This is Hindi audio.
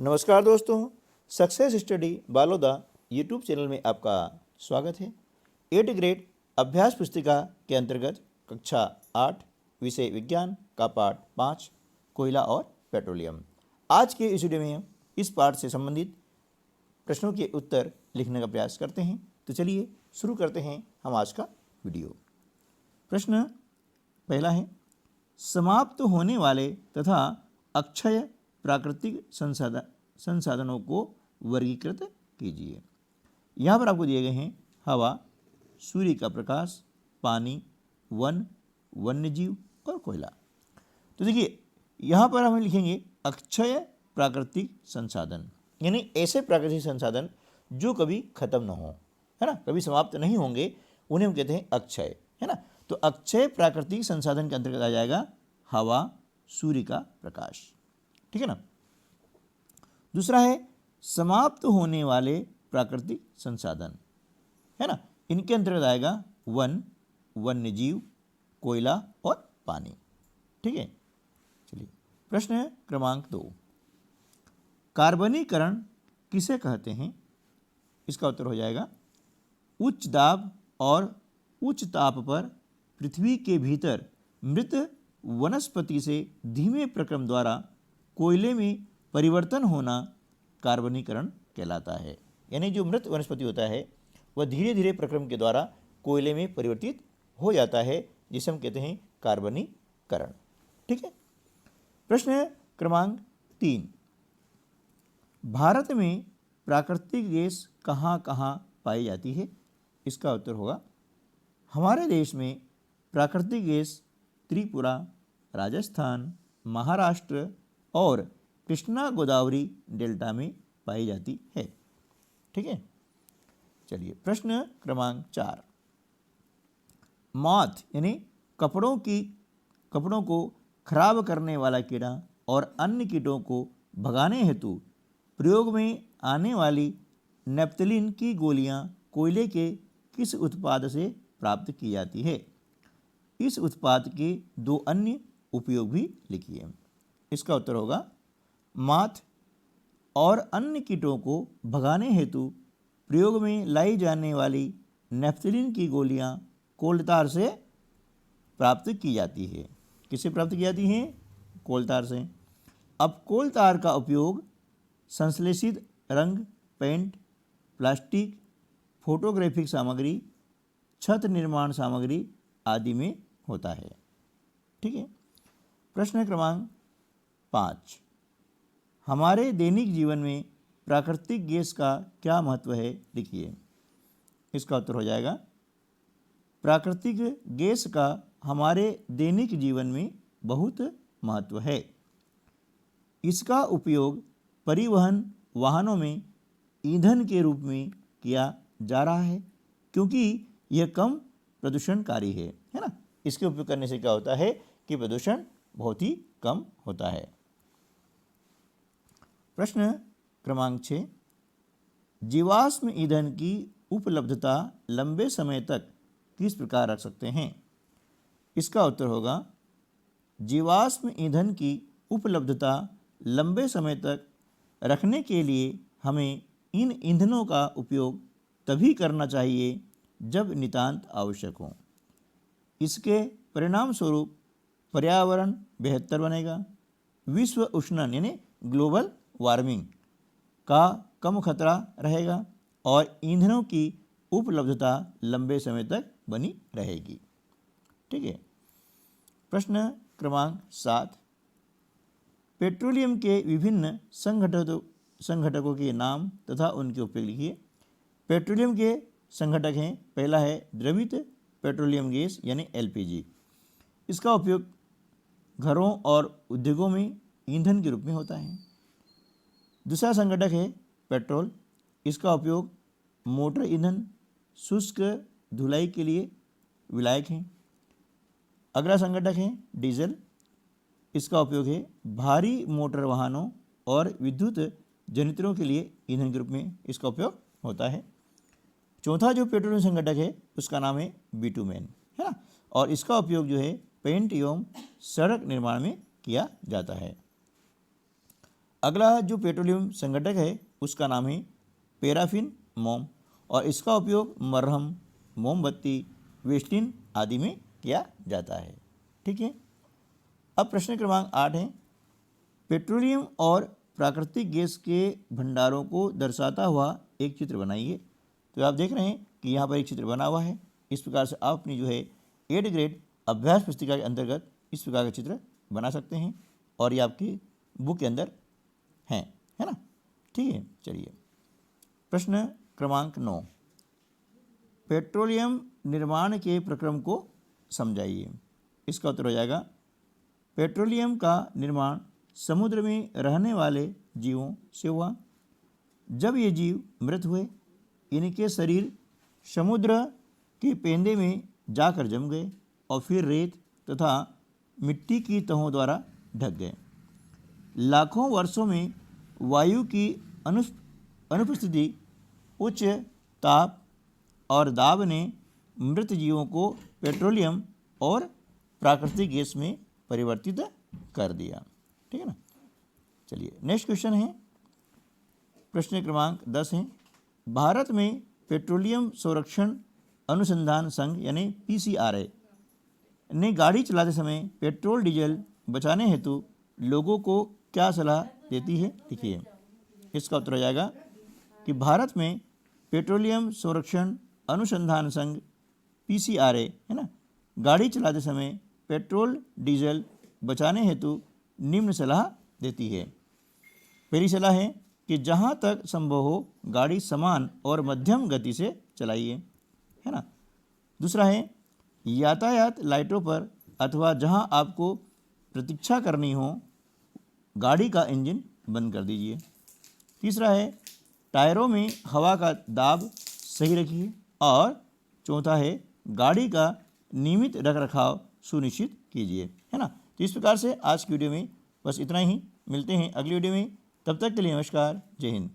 नमस्कार दोस्तों, success study Baloda YouTube channel में आपका स्वागत है। 8th ग्रेड अभ्यास पुस्तिका के अंतर्गत कक्षा 8 विषय विज्ञान का पाठ 5 कोयला और पेट्रोलियम। आज के इस वीडियो में हम इस पाठ से संबंधित प्रश्नों के उत्तर लिखने का प्रयास करते हैं। तो चलिए शुरू करते हैं हम आज का वीडियो। प्रश्न पहला है, समाप्त होने वाले तथा अक्षय प्राकृतिक संसाधनों को वर्गीकृत कीजिए। यहाँ पर आपको दिए गए हैं हवा, सूर्य का प्रकाश, पानी, वन, वन्यजीव और कोयला। तो देखिए यहाँ पर हम लिखेंगे अक्षय प्राकृतिक संसाधन, यानी ऐसे प्राकृतिक संसाधन जो कभी खत्म न हो, है ना, कभी समाप्त नहीं होंगे, उन्हें हम कहते हैं अक्षय, है ना। तो अक्षय प्राकृतिक संसाधन के अंतर्गत आ जाएगा हवा, सूर्य का प्रकाश, ठीक है ना। दूसरा है समाप्त होने वाले प्राकृतिक संसाधन, है ना, इनके अंतर्गत आएगा वन, वन्यजीव, कोयला और पानी, ठीक है। चलिए प्रश्न क्रमांक 2, कार्बनीकरण किसे कहते हैं? इसका उत्तर हो जाएगा उच्च दाब और उच्च ताप पर पृथ्वी के भीतर मृत वनस्पति से धीमे प्रक्रम द्वारा कोयले में परिवर्तन होना कार्बनीकरण कहलाता है। यानी जो मृत वनस्पति होता है वह धीरे धीरे प्रक्रम के द्वारा कोयले में परिवर्तित हो जाता है, जिसे हम कहते हैं कार्बनीकरण, ठीक है। प्रश्न क्रमांक 3, भारत में प्राकृतिक गैस कहाँ कहाँ पाई जाती है? इसका उत्तर होगा हमारे देश में प्राकृतिक गैस त्रिपुरा, राजस्थान, महाराष्ट्र और कृष्णा गोदावरी डेल्टा में पाई जाती है, ठीक है। चलिए प्रश्न क्रमांक 4, मॉथ यानी कपड़ों को खराब करने वाला कीड़ा और अन्य कीटों को भगाने हेतु प्रयोग में आने वाली नेप्थलीन की गोलियां कोयले के किस उत्पाद से प्राप्त की जाती है? इस उत्पाद के 2 अन्य उपयोग भी लिखिए। इसका उत्तर होगा मॉथ और अन्य कीटों को भगाने हेतु प्रयोग में लाई जाने वाली नेप्थलीन की गोलियां कोलतार से प्राप्त की जाती है। किससे प्राप्त की जाती हैं? कोलतार से। अब कोलतार का उपयोग संश्लेषित रंग, पेंट, प्लास्टिक, फोटोग्राफिक सामग्री, छत निर्माण सामग्री आदि में होता है, ठीक है। प्रश्न क्रमांक 5, हमारे दैनिक जीवन में प्राकृतिक गैस का क्या महत्व है? लिखिए। इसका उत्तर हो जाएगा प्राकृतिक गैस का हमारे दैनिक जीवन में बहुत महत्व है। इसका उपयोग परिवहन वाहनों में ईंधन के रूप में किया जा रहा है, क्योंकि यह कम प्रदूषणकारी है ना। इसके उपयोग करने से क्या होता है कि प्रदूषण बहुत ही कम होता है। प्रश्न क्रमांक 6, जीवाश्म ईंधन की उपलब्धता लंबे समय तक किस प्रकार रख सकते हैं? इसका उत्तर होगा जीवाश्म ईंधन की उपलब्धता लंबे समय तक रखने के लिए हमें इन ईंधनों का उपयोग तभी करना चाहिए जब नितांत आवश्यक हो। इसके परिणाम स्वरूप पर्यावरण बेहतर बनेगा, विश्व उष्णन यानी ग्लोबल वार्मिंग का कम खतरा रहेगा और ईंधनों की उपलब्धता लंबे समय तक बनी रहेगी, ठीक है। प्रश्न क्रमांक 7, पेट्रोलियम के विभिन्न संघटकों के नाम तथा उनके उपयोग लिखिए। पेट्रोलियम के संघटक हैं, पहला है द्रवित पेट्रोलियम गैस यानी LPG। इसका उपयोग घरों और उद्योगों में ईंधन के रूप में होता है। दूसरा संघटक है पेट्रोल। इसका उपयोग मोटर ईंधन, शुष्क धुलाई के लिए विलायक हैं। अगला संघटक है डीजल। इसका उपयोग है भारी मोटर वाहनों और विद्युत जनरेटरों के लिए ईंधन के रूप में इसका उपयोग होता है। चौथा जो पेट्रोलियम संघटक है उसका नाम है बिटुमेन, है ना, और इसका उपयोग जो है पेंट एवं सड़क निर्माण में किया जाता है। अगला जो पेट्रोलियम संघटक है उसका नाम है पैराफिन मोम, और इसका उपयोग मरहम, मोमबत्ती, वेस्लिन आदि में किया जाता है। ठीक है। अब प्रश्न क्रमांक 8 है, पेट्रोलियम और प्राकृतिक गैस के भंडारों को दर्शाता हुआ एक चित्र बनाइए। तो आप देख रहे हैं कि यहाँ पर एक चित्र बना हुआ है। इस प्रकार से आप अपनी जो है 8th ग्रेड अभ्यास पुस्तिका के अंतर्गत इस प्रकार का चित्र बना सकते हैं, और ये आपकी बुक के अंदर हैं, है ना। ठीक है। चलिए प्रश्न क्रमांक 9, पेट्रोलियम निर्माण के प्रक्रम को समझाइए। इसका उत्तर हो जाएगा, पेट्रोलियम का निर्माण समुद्र में रहने वाले जीवों से हुआ। जब ये जीव मृत हुए, इनके शरीर समुद्र के पेंदे में जाकर जम गए और फिर रेत तथा मिट्टी की तहों द्वारा ढक गए। लाखों वर्षों में वायु की अनुपस्थिति, उच्च ताप और दाब ने मृत जीवों को पेट्रोलियम और प्राकृतिक गैस में परिवर्तित कर दिया। ठीक है ना। चलिए नेक्स्ट क्वेश्चन है, प्रश्न क्रमांक 10 है, भारत में पेट्रोलियम संरक्षण अनुसंधान संघ यानी PCRI ने गाड़ी चलाते समय पेट्रोल डीजल बचाने हेतु लोगों को क्या सलाह देती है। देखिए इसका उत्तर हो जाएगा कि भारत में पेट्रोलियम संरक्षण अनुसंधान संघ PCRI है ना, गाड़ी चलाते समय पेट्रोल डीजल बचाने हेतु निम्न सलाह देती है। पहली सलाह है कि जहाँ तक संभव हो गाड़ी समान और मध्यम गति से चलाइए, है ना। दूसरा है, यातायात लाइटों पर अथवा जहाँ आपको प्रतीक्षा करनी हो गाड़ी का इंजन बंद कर दीजिए। तीसरा है, टायरों में हवा का दाब सही रखिए। और चौथा है, गाड़ी का नियमित रखरखाव सुनिश्चित कीजिए, है ना। तो इस प्रकार से आज की वीडियो में बस इतना ही। मिलते हैं अगली वीडियो में, तब तक के लिए नमस्कार, जय हिंद।